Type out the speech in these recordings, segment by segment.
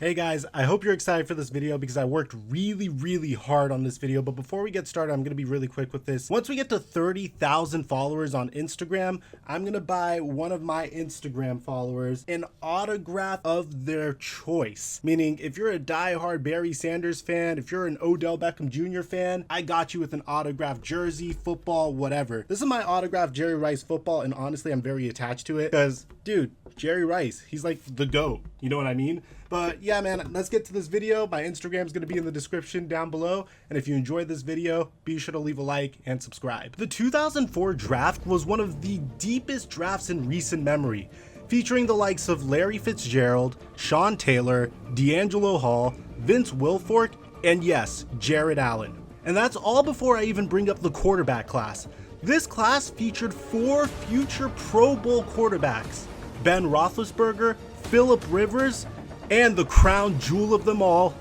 Hey guys, I hope you're excited for this video because I worked really hard on this video. But before we get started, I'm going to be really quick with this. Once we get to 30,000 followers on Instagram, I'm going to buy one of my Instagram followers an autograph of their choice. Meaning, if you're a diehard Barry Sanders fan, if you're an Odell Beckham Jr. fan, I got you with an autographed jersey, football, whatever. This is my autographed Jerry Rice football, and honestly, I'm very attached to it because, dude, Jerry Rice, he's like the GOAT. You know what I mean? But yeah, man, let's get to this video. My Instagram is going to be in the description down below. And if you enjoyed this video, be sure to leave a like and subscribe. The 2004 draft was one of the deepest drafts in recent memory, featuring the likes of Larry Fitzgerald, Sean Taylor, D'Angelo Hall, Vince Wilfork, and yes, Jared Allen. And that's all before I even bring up the quarterback class. This class featured 4 future Pro Bowl quarterbacks: Ben Roethlisberger, Phillip Rivers, and the crown jewel of them all,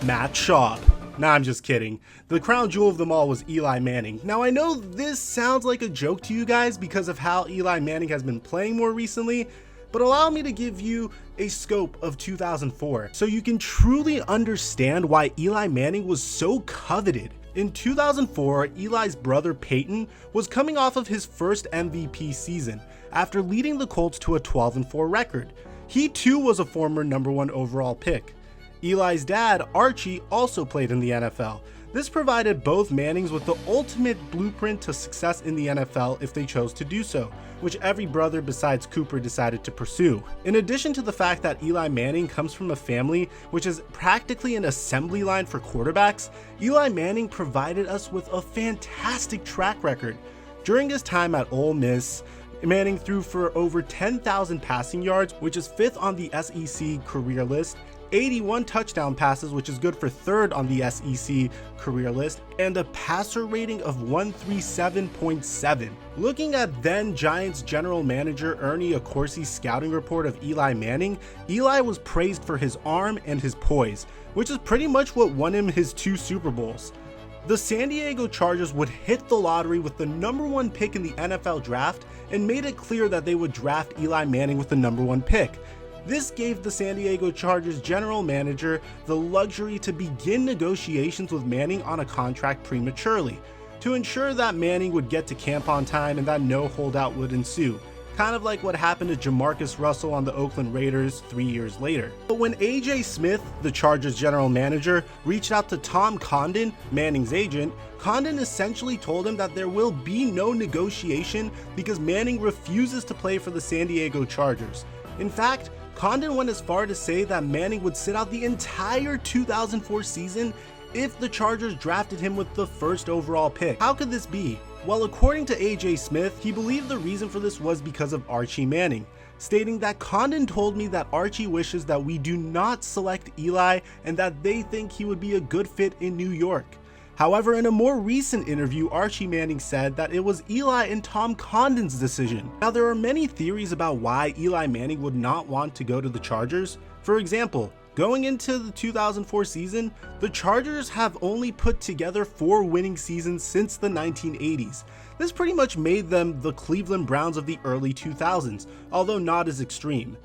Matt Schaub. Nah, I'm just kidding. The crown jewel of them all was Eli Manning. Now, I know this sounds like a joke to you guys because of how Eli Manning has been playing more recently, but allow me to give you a scope of 2004 so you can truly understand why Eli Manning was so coveted. In 2004, Eli's brother Peyton was coming off of his first MVP season after leading the Colts to a 12-4 record. He too was a former #1 overall pick. Eli's dad, Archie, also played in the NFL. This provided both Mannings with the ultimate blueprint to success in the NFL if they chose to do so, which every brother besides Cooper decided to pursue. In addition to the fact that Eli Manning comes from a family which is practically an assembly line for quarterbacks, Eli Manning provided us with a fantastic track record. During his time at Ole Miss, Manning threw for over 10,000 passing yards, which is 5th on the SEC career list, 81 touchdown passes, which is good for 3rd on the SEC career list, and a passer rating of 137.7. Looking at then Giants general manager Ernie Accorsi's scouting report of Eli Manning, Eli was praised for his arm and his poise, which is pretty much what won him his 2 Super Bowls. The San Diego Chargers would hit the lottery with the #1 pick in the NFL draft and made it clear that they would draft Eli Manning with the #1 pick. This gave the San Diego Chargers general manager the luxury to begin negotiations with Manning on a contract prematurely, to ensure that Manning would get to camp on time and that no holdout would ensue. Kind of like what happened to Jamarcus Russell on the Oakland Raiders 3 years later. But when AJ Smith, the Chargers general manager, reached out to Tom Condon, Manning's agent, Condon essentially told him that there will be no negotiation because Manning refuses to play for the San Diego Chargers. In fact, Condon went as far to say that Manning would sit out the entire 2004 season if the Chargers drafted him with the 1st overall pick. How could this be? Well, according to AJ Smith, he believed the reason for this was because of Archie Manning, stating that Condon told me that Archie wishes that we do not select Eli and that they think he would be a good fit in New York. However, in a more recent interview, Archie Manning said that it was Eli and Tom Condon's decision. Now, there are many theories about why Eli Manning would not want to go to the Chargers. For example, going into the 2004 season, the Chargers have only put together 4 winning seasons since the 1980s. This pretty much made them the Cleveland Browns of the early 2000s, although not as extreme.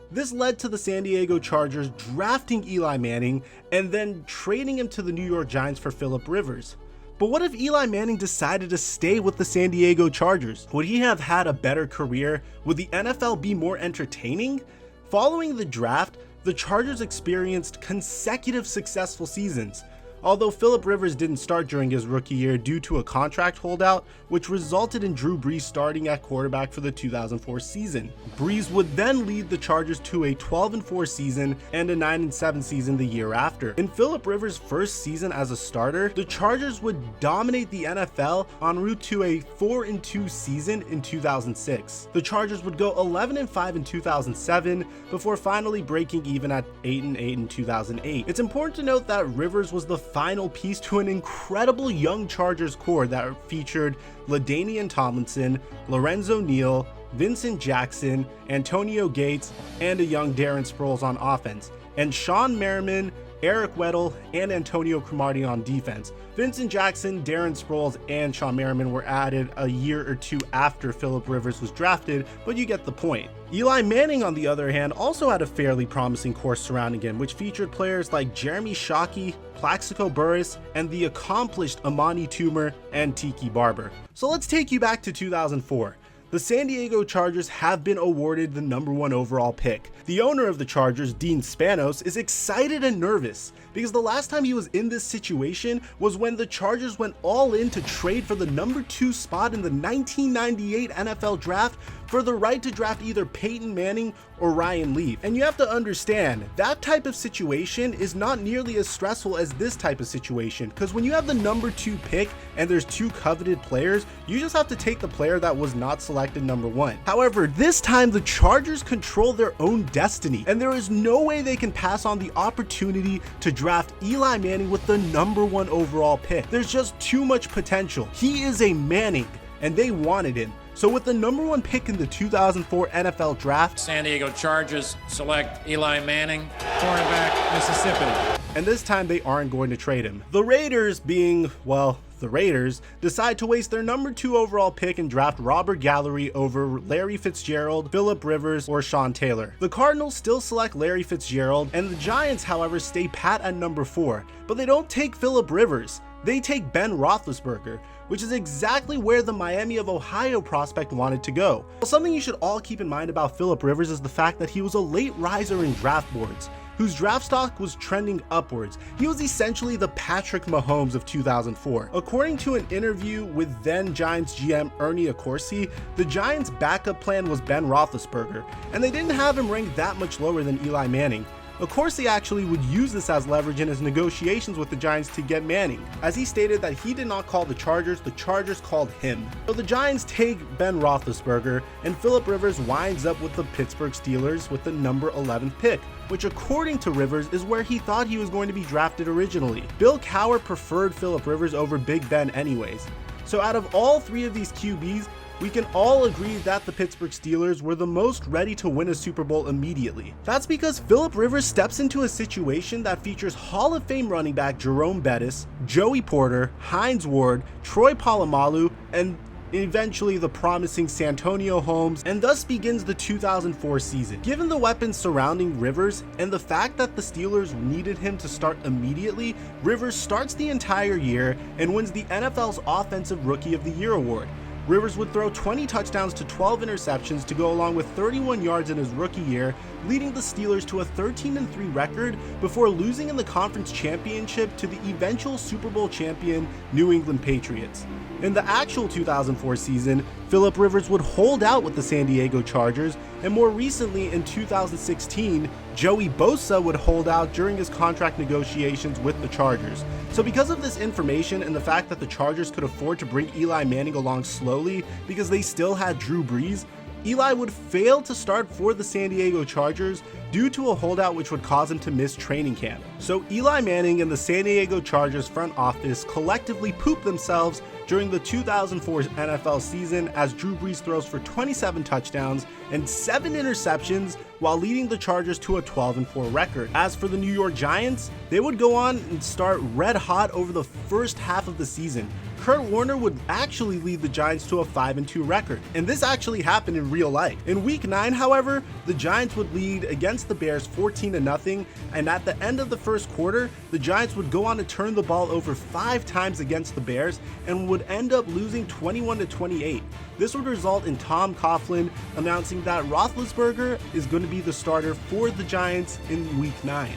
This led to the San Diego Chargers drafting Eli Manning and then trading him to the New York Giants for Phillip Rivers. But what if Eli Manning decided to stay with the San Diego Chargers? Would he have had a better career? Would the NFL be more entertaining? Following the draft, the Chargers experienced consecutive successful seasons, although Phillip Rivers didn't start during his rookie year due to a contract holdout, which resulted in Drew Brees starting at quarterback for the 2004 season. Brees would then lead the Chargers to a 12-4 season and a 9-7 season the year after. In Phillip Rivers' first season as a starter, the Chargers would dominate the NFL en route to a 4-2 season in 2006. The Chargers would go 11-5 in 2007 before finally breaking even at 8-8 in 2008. It's important to note that Rivers was the final piece to an incredible young Chargers core that featured LaDainian Tomlinson, Lorenzo Neal, Vincent Jackson, Antonio Gates, and a young Darren Sproles on offense, and Shawn Merriman, Eric Weddle, and Antonio Cromartie on defense. Vincent Jackson, Darren Sproles, and Shawn Merriman were added a year or two after Phillip Rivers was drafted, but you get the point. Eli Manning, on the other hand, also had a fairly promising course surrounding him, which featured players like Jeremy Shockey, Plaxico Burress, and the accomplished Amani Toomer and Tiki Barber. So let's take you back to 2004. The San Diego Chargers have been awarded the #1 overall pick. The owner of the Chargers, Dean Spanos, is excited and nervous because the last time he was in this situation was when the Chargers went all in to trade for the #2 spot in the 1998 NFL Draft for the right to draft either Peyton Manning or Ryan Leaf. And you have to understand, that type of situation is not nearly as stressful as this type of situation, because when you have the #2 pick and there's 2 coveted players, you just have to take the player that was not selected #1. However, this time the Chargers control their own destiny, and there is no way they can pass on the opportunity to draft Eli Manning with the #1 overall pick. There's just too much potential. He is a Manning, and they wanted him. So with the #1 pick in the 2004 NFL Draft, San Diego Chargers select Eli Manning, cornerback, Mississippi. And this time they aren't going to trade him. The Raiders, being, well, the Raiders, decide to waste their #2 overall pick and draft Robert Gallery over Larry Fitzgerald, Phillip Rivers, or Sean Taylor. The Cardinals still select Larry Fitzgerald, and the Giants, however, stay pat at #4, but they don't take Phillip Rivers. They take Ben Roethlisberger, which is exactly where the Miami of Ohio prospect wanted to go. Well, something you should all keep in mind about Phillip Rivers is the fact that he was a late riser in draft boards, whose draft stock was trending upwards. He was essentially the Patrick Mahomes of 2004. According to an interview with then Giants GM Ernie Accorsi, the Giants' backup plan was Ben Roethlisberger, and they didn't have him ranked that much lower than Eli Manning. Accorsi actually would use this as leverage in his negotiations with the Giants to get Manning, as he stated that he did not call the Chargers called him. So the Giants take Ben Roethlisberger, and Phillip Rivers winds up with the Pittsburgh Steelers with the #11 pick, which according to Rivers is where he thought he was going to be drafted originally. Bill Cowher preferred Phillip Rivers over Big Ben anyways. So out of all 3 of these QBs, we can all agree that the Pittsburgh Steelers were the most ready to win a Super Bowl immediately. That's because Phillip Rivers steps into a situation that features Hall of Fame running back Jerome Bettis, Joey Porter, Hines Ward, Troy Polamalu, and eventually the promising Santonio Holmes, and thus begins the 2004 season. Given the weapons surrounding Rivers and the fact that the Steelers needed him to start immediately, Rivers starts the entire year and wins the NFL's Offensive Rookie of the Year award. Rivers would throw 20 touchdowns to 12 interceptions to go along with 31 yards in his rookie year, leading the Steelers to a 13-3 record before losing in the conference championship to the eventual Super Bowl champion New England Patriots. In the actual 2004 season, Phillip Rivers would hold out with the San Diego Chargers, and more recently in 2016, Joey Bosa would hold out during his contract negotiations with the Chargers. So because of this information and the fact that the Chargers could afford to bring Eli Manning along slowly because they still had Drew Brees, Eli would fail to start for the San Diego Chargers due to a holdout which would cause him to miss training camp. So Eli Manning and the San Diego Chargers front office collectively pooped themselves during the 2004 NFL season as Drew Brees throws for 27 touchdowns and 7 interceptions while leading the Chargers to a 12-4 record. As for the New York Giants, they would go on and start red hot over the first half of the season. Kurt Warner would actually lead the Giants to a 5-2 record, and this actually happened in real life. In Week 9, however, the Giants would lead against the Bears 14-0, and at the end of the first quarter, the Giants would go on to turn the ball over 5 times against the Bears and would end up losing 21-28. This would result in Tom Coughlin announcing that Roethlisberger is going to be the starter for the Giants in Week 9.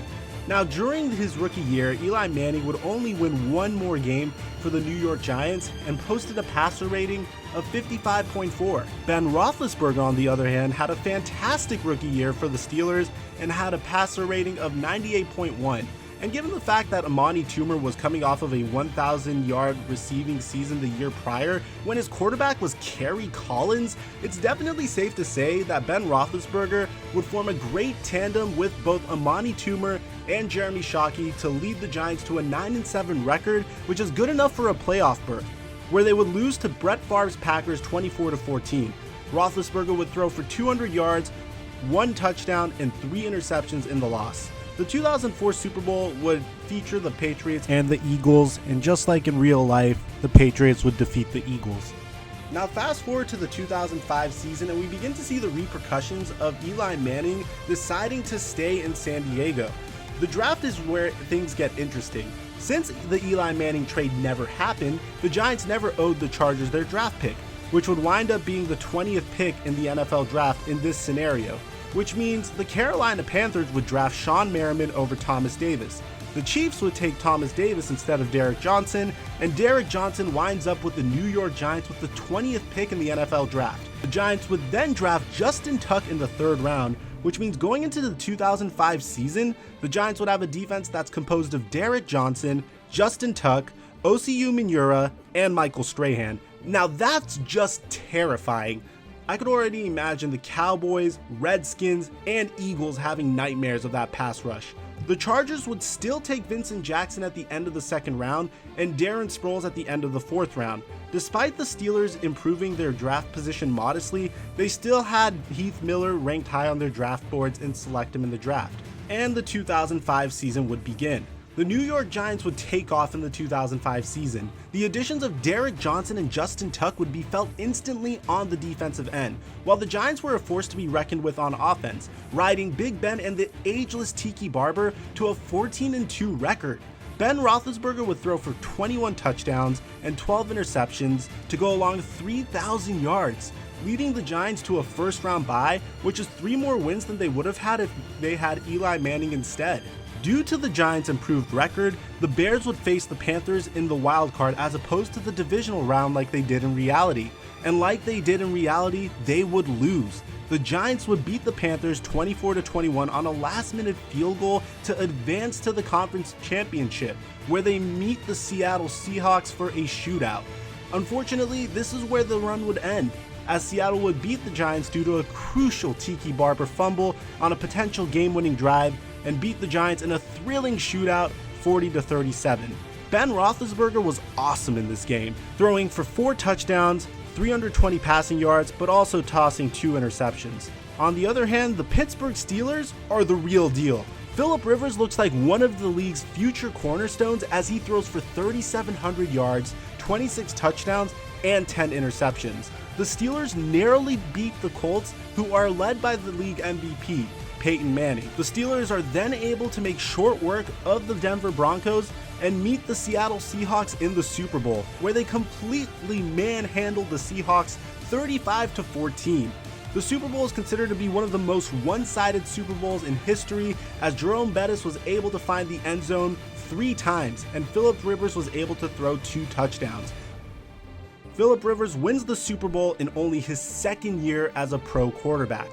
Now, during his rookie year, Eli Manning would only win 1 more game for the New York Giants and posted a passer rating of 55.4. Ben Roethlisberger, on the other hand, had a fantastic rookie year for the Steelers and had a passer rating of 98.1. And given the fact that Amani Toomer was coming off of a 1,000-yard receiving season the year prior, when his quarterback was Kerry Collins, it's definitely safe to say that Ben Roethlisberger would form a great tandem with both Amani Toomer and Jeremy Shockey to lead the Giants to a 9-7 record, which is good enough for a playoff berth, where they would lose to Brett Favre's Packers 24-14. Roethlisberger would throw for 200 yards, 1 touchdown, and 3 interceptions in the loss. The 2004 Super Bowl would feature the Patriots and the Eagles, and just like in real life, the Patriots would defeat the Eagles. Now fast forward to the 2005 season and we begin to see the repercussions of Eli Manning deciding to stay in San Diego. The draft is where things get interesting. Since the Eli Manning trade never happened, the Giants never owed the Chargers their draft pick, which would wind up being the 20th pick in the NFL draft in this scenario, which means the Carolina Panthers would draft Shawn Merriman over Thomas Davis. The Chiefs would take Thomas Davis instead of Derrick Johnson, and Derrick Johnson winds up with the New York Giants with the 20th pick in the NFL draft. The Giants would then draft Justin Tuck in the 3rd round, which means going into the 2005 season, the Giants would have a defense that's composed of Derrick Johnson, Justin Tuck, Osi Umenyiora, and Michael Strahan. Now that's just terrifying. I could already imagine the Cowboys, Redskins, and Eagles having nightmares of that pass rush. The Chargers would still take Vincent Jackson at the end of the 2nd round and Darren Sproles at the end of the 4th round. Despite the Steelers improving their draft position modestly, they still had Heath Miller ranked high on their draft boards and select him in the draft. And the 2005 season would begin. The New York Giants would take off in the 2005 season. The additions of Derrick Johnson and Justin Tuck would be felt instantly on the defensive end, while the Giants were a force to be reckoned with on offense, riding Big Ben and the ageless Tiki Barber to a 14-2 record. Ben Roethlisberger would throw for 21 touchdowns and 12 interceptions to go along 3,000 yards, leading the Giants to a 1st-round bye, which is 3 more wins than they would have had if they had Eli Manning instead. Due to the Giants' improved record, the Bears would face the Panthers in the wild card as opposed to the divisional round like they did in reality. And like they did in reality, they would lose. The Giants would beat the Panthers 24-21 on a last-minute field goal to advance to the conference championship, where they meet the Seattle Seahawks for a shootout. Unfortunately, this is where the run would end, as Seattle would beat the Giants due to a crucial Tiki Barber fumble on a potential game-winning drive, and beat the Giants in a thrilling shootout 40-37. Ben Roethlisberger was awesome in this game, throwing for 4 touchdowns, 320 passing yards, but also tossing 2 interceptions. On the other hand, the Pittsburgh Steelers are the real deal. Phillip Rivers looks like one of the league's future cornerstones as he throws for 3,700 yards, 26 touchdowns, and 10 interceptions. The Steelers narrowly beat the Colts, who are led by the league MVP, Peyton Manning. The Steelers are then able to make short work of the Denver Broncos and meet the Seattle Seahawks in the Super Bowl, where they completely manhandled the Seahawks 35-14. The Super Bowl is considered to be one of the most one-sided Super Bowls in history, as Jerome Bettis was able to find the end zone 3 times and Phillip Rivers was able to throw 2 touchdowns. Phillip Rivers wins the Super Bowl in only his 2nd year as a pro quarterback.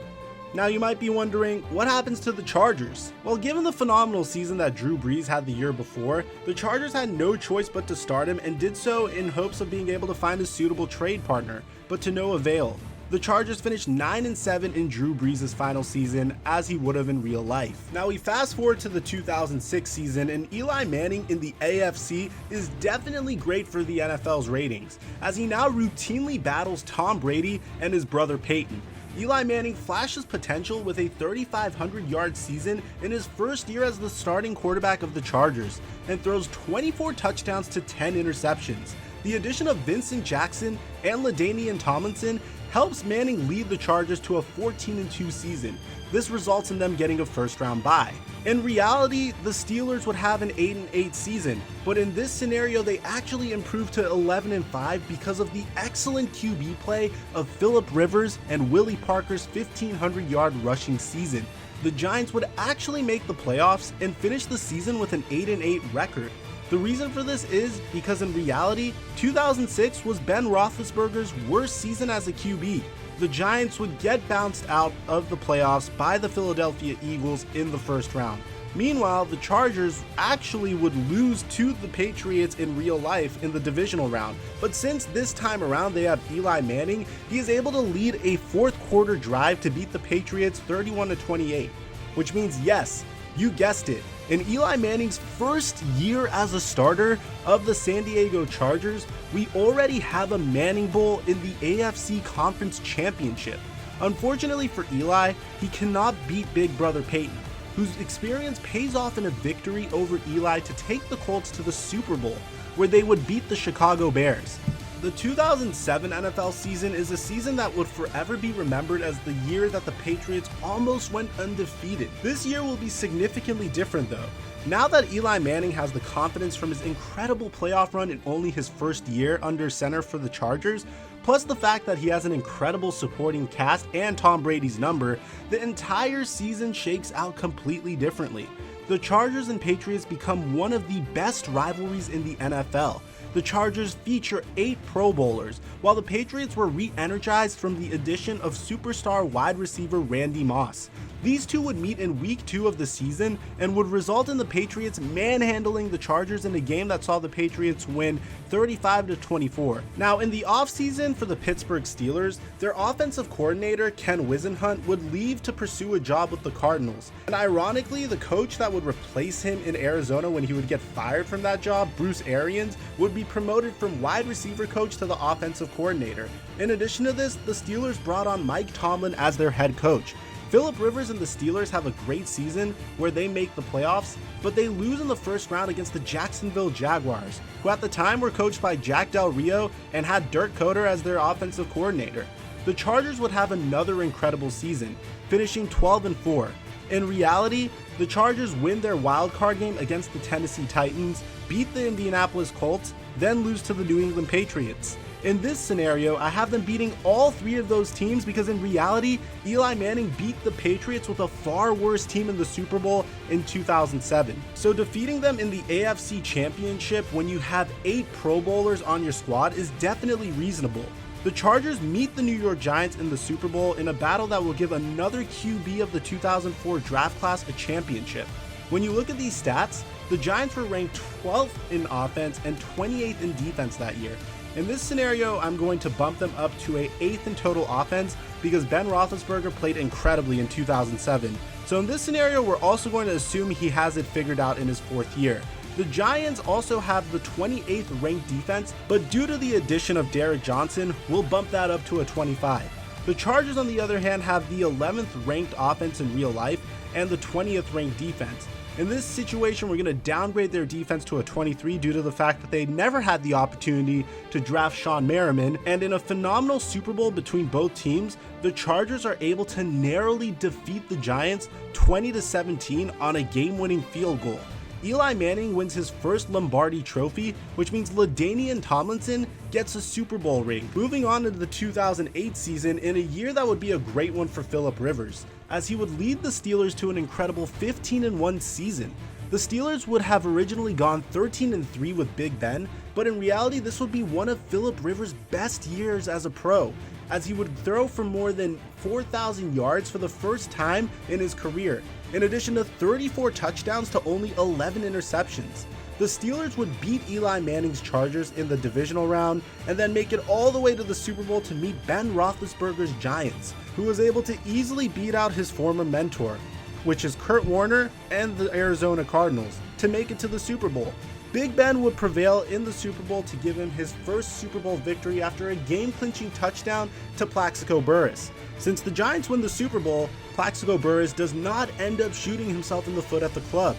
Now you might be wondering, what happens to the Chargers? Well, given the phenomenal season that Drew Brees had the year before, the Chargers had no choice but to start him and did so in hopes of being able to find a suitable trade partner, but to no avail. The Chargers finished 9-7 in Drew Brees' final season, as he would have in real life. Now we fast forward to the 2006 season, and Eli Manning in the AFC is definitely great for the NFL's ratings, as he now routinely battles Tom Brady and his brother Peyton. Eli Manning flashes potential with a 3,500-yard season in his first year as the starting quarterback of the Chargers, and throws 24 touchdowns to 10 interceptions. The addition of Vincent Jackson and LaDainian Tomlinson helps Manning lead the Chargers to a 14-2 season. This results in them getting a 1st-round bye. In reality, the Steelers would have an 8-8 season, but in this scenario they actually improved to 11-5 because of the excellent QB play of Phillip Rivers and Willie Parker's 1,500-yard rushing season. The Giants would actually make the playoffs and finish the season with an 8-8 record. The reason for this is because in reality, 2006 was Ben Roethlisberger's worst season as a QB. The Giants would get bounced out of the playoffs by the Philadelphia Eagles in the 1st round. Meanwhile, the Chargers actually would lose to the Patriots in real life in the divisional round. But since this time around they have Eli Manning, he is able to lead a 4th quarter drive to beat the Patriots 31-28. Which means, yes, you guessed it, in Eli Manning's first year as a starter of the San Diego Chargers, we already have a Manning Bowl in the AFC Conference Championship. Unfortunately for Eli, he cannot beat Big Brother Peyton. whose experience pays off in a victory over Eli to take the Colts to the Super Bowl, where they would beat the Chicago Bears. The 2007 NFL season is a season that would forever be remembered as the year that the Patriots almost went undefeated. This year will be significantly different though. Now that Eli Manning has the confidence from his incredible playoff run in only his first year under center for the Chargers, plus the fact that he has an incredible supporting cast and Tom Brady's number, the entire season shakes out completely differently. The Chargers and Patriots become one of the best rivalries in the NFL. The Chargers feature 8 Pro Bowlers, while the Patriots were re-energized from the addition of superstar wide receiver Randy Moss. These two would meet in week 2 of the season and would result in the Patriots manhandling the Chargers in a game that saw the Patriots win 35-24. Now, in the offseason for the Pittsburgh Steelers, their offensive coordinator Ken Wisenhunt would leave to pursue a job with the Cardinals. And ironically, the coach that would replace him in Arizona when he would get fired from that job, Bruce Arians, would be promoted from wide receiver coach to the offensive coordinator. In addition to this, the Steelers brought on Mike Tomlin as their head coach. Philip Rivers and the Steelers have a great season where they make the playoffs, but they lose in the first round against the Jacksonville Jaguars, who at the time were coached by Jack Del Rio and had Dirk Koetter as their offensive coordinator. The Chargers would have another incredible season, finishing 12-4. In reality, the Chargers win their wildcard game against the Tennessee Titans, beat the Indianapolis Colts, then lose to the New England Patriots. In this scenario, I have them beating all 3 of those teams because in reality, Eli Manning beat the Patriots with a far worse team in the Super Bowl in 2007. So defeating them in the AFC Championship when you have 8 Pro Bowlers on your squad is definitely reasonable. The Chargers meet the New York Giants in the Super Bowl in a battle that will give another QB of the 2004 draft class a championship. When you look at these stats, the Giants were ranked 12th in offense and 28th in defense that year. In this scenario, I'm going to bump them up to a 8th in total offense because Ben Roethlisberger played incredibly in 2007. So in this scenario, we're also going to assume he has it figured out in his 4th year. The Giants also have the 28th ranked defense, but due to the addition of Derrick Johnson, we'll bump that up to a 25. The Chargers, on the other hand, have the 11th ranked offense in real life and the 20th ranked defense. In this situation, we're going to downgrade their defense to a 23 due to the fact that they never had the opportunity to draft Shawn Merriman, and in a phenomenal Super Bowl between both teams, the Chargers are able to narrowly defeat the Giants 20-17 on a game-winning field goal. Eli Manning wins his first Lombardi trophy, which means LaDainian Tomlinson gets a Super Bowl ring. Moving on to the 2008 season, in a year that would be a great one for Philip Rivers, as he would lead the Steelers to an incredible 15-1 season. The Steelers would have originally gone 13-3 with Big Ben, but in reality this would be one of Philip Rivers' best years as a pro, as he would throw for more than 4,000 yards for the first time in his career, in addition to 34 touchdowns to only 11 interceptions. The Steelers would beat Eli Manning's Chargers in the divisional round and then make it all the way to the Super Bowl to meet Ben Roethlisberger's Giants, who was able to easily beat out his former mentor, which is Kurt Warner and the Arizona Cardinals, to make it to the Super Bowl. Big Ben would prevail in the Super Bowl to give him his first Super Bowl victory after a game-clinching touchdown to Plaxico Burress. Since the Giants win the Super Bowl, Plaxico Burress does not end up shooting himself in the foot at the club.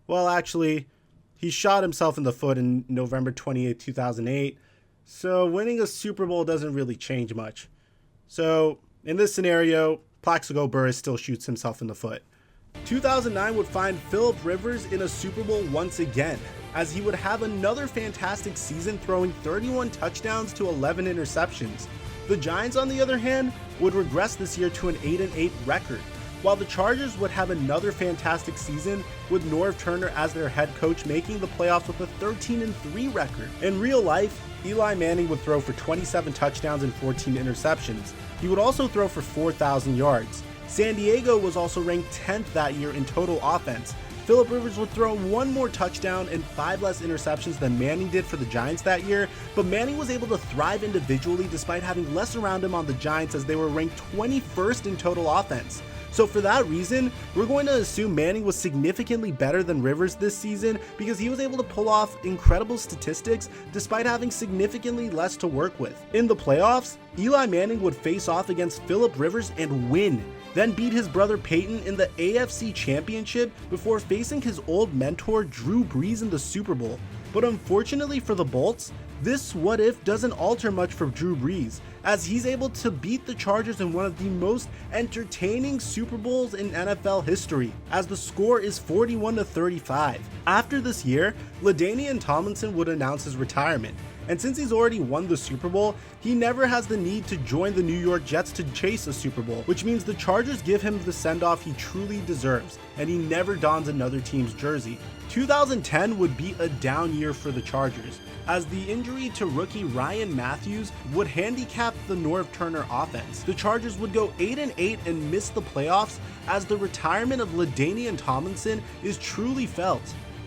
Well, actually, he shot himself in the foot in November 28, 2008, so winning a Super Bowl doesn't really change much. So, in this scenario, Plaxico Burress still shoots himself in the foot. 2009 would find Philip Rivers in a Super Bowl once again, as he would have another fantastic season throwing 31 touchdowns to 11 interceptions. The Giants, on the other hand, would regress this year to an 8-8 record, while the Chargers would have another fantastic season with Norv Turner as their head coach, making the playoffs with a 13-3 record. In real life, Eli Manning would throw for 27 touchdowns and 14 interceptions. He would also throw for 4,000 yards. San Diego was also ranked 10th that year in total offense. Philip Rivers would throw 1 more touchdown and 5 less interceptions than Manning did for the Giants that year, but Manning was able to thrive individually despite having less around him on the Giants, as they were ranked 21st in total offense. So for that reason, we're going to assume Manning was significantly better than Rivers this season because he was able to pull off incredible statistics despite having significantly less to work with. In the playoffs, Eli Manning would face off against Philip Rivers and win, then beat his brother Peyton in the AFC Championship before facing his old mentor Drew Brees in the Super Bowl. But unfortunately for the Bolts, this what if doesn't alter much for Drew Brees, as he's able to beat the Chargers in one of the most entertaining Super Bowls in NFL history, as the score is 41-35. After this year, LaDainian Tomlinson would announce his retirement, and since he's already won the Super Bowl, he never has the need to join the New York Jets to chase a Super Bowl, which means the Chargers give him the send-off he truly deserves, and he never dons another team's jersey. 2010 would be a down year for the Chargers, as the injury to rookie Ryan Matthews would handicap the Norv Turner offense. The Chargers would go 8-8 and miss the playoffs, as the retirement of LaDainian Tomlinson is truly felt.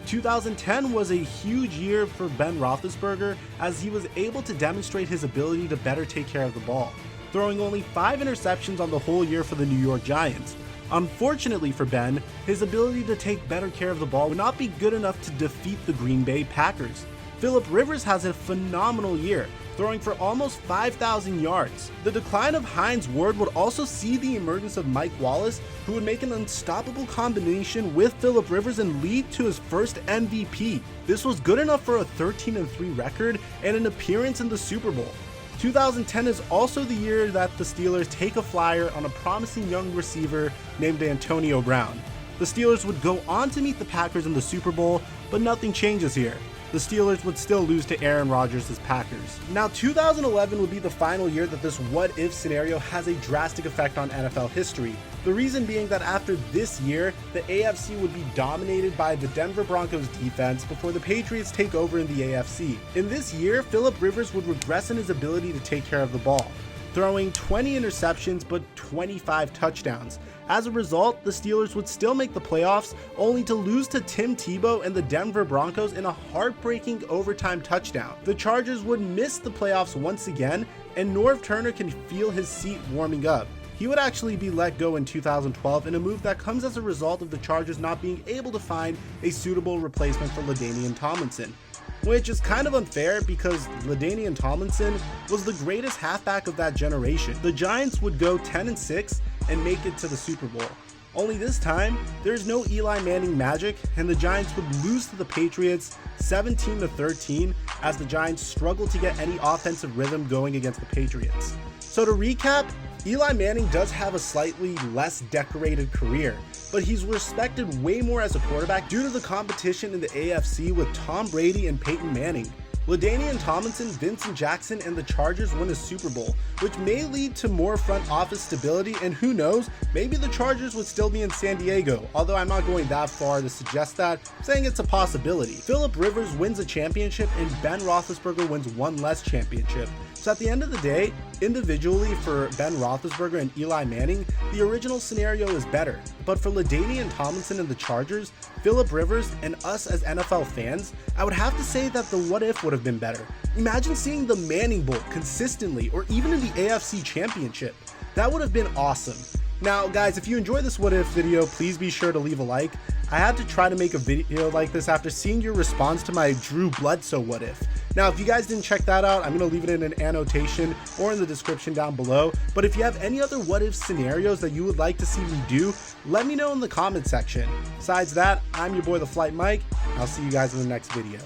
2010 was a huge year for Ben Roethlisberger, as he was able to demonstrate his ability to better take care of the ball, throwing only 5 interceptions on the whole year for the New York Giants. Unfortunately for Ben, his ability to take better care of the ball would not be good enough to defeat the Green Bay Packers. Philip Rivers has a phenomenal year, throwing for almost 5,000 yards. The decline of Hines Ward would also see the emergence of Mike Wallace, who would make an unstoppable combination with Philip Rivers and lead to his first MVP. This was good enough for a 13-3 record and an appearance in the Super Bowl. 2010 is also the year that the Steelers take a flyer on a promising young receiver named Antonio Brown. The Steelers would go on to meet the Packers in the Super Bowl, but nothing changes here. The Steelers would still lose to Aaron Rodgers' Packers. Now, 2011 would be the final year that this what-if scenario has a drastic effect on NFL history. The reason being that after this year, the AFC would be dominated by the Denver Broncos defense before the Patriots take over in the AFC. In this year, Philip Rivers would regress in his ability to take care of the ball, throwing 20 interceptions but 25 touchdowns. As a result, the Steelers would still make the playoffs, only to lose to Tim Tebow and the Denver Broncos in a heartbreaking overtime touchdown. The Chargers would miss the playoffs once again, and Norv Turner can feel his seat warming up. He would actually be let go in 2012 in a move that comes as a result of the Chargers not being able to find a suitable replacement for LaDainian Tomlinson, which is kind of unfair because LaDainian Tomlinson was the greatest halfback of that generation. The Giants would go 10-6 and make it to the Super Bowl. Only this time, there's no Eli Manning magic, and the Giants would lose to the Patriots 17-13 as the Giants struggled to get any offensive rhythm going against the Patriots. So to recap, Eli Manning does have a slightly less decorated career, but he's respected way more as a quarterback due to the competition in the AFC with Tom Brady and Peyton Manning. LaDainian Tomlinson, Vincent Jackson, and the Chargers win a Super Bowl, which may lead to more front office stability, and who knows, maybe the Chargers would still be in San Diego, although I'm not going that far to suggest that, I'm saying it's a possibility. Philip Rivers wins a championship, and Ben Roethlisberger wins one less championship. So at the end of the day, individually for Ben Roethlisberger and Eli Manning, the original scenario is better. But for LaDainian Tomlinson and the Chargers, Philip Rivers, and us as NFL fans, I would have to say that the what if would have been better. Imagine seeing the Manning Bowl consistently, or even in the AFC Championship. That would have been awesome. Now guys, if you enjoyed this what if video, please be sure to leave a like. I had to try to make a video like this after seeing your response to my Drew Bledsoe what if. Now, if you guys didn't check that out, I'm going to leave it in an annotation or in the description down below. But if you have any other what if scenarios that you would like to see me do, let me know in the comment section. Besides that, I'm your boy, TheFlightMike. I'll see you guys in the next video.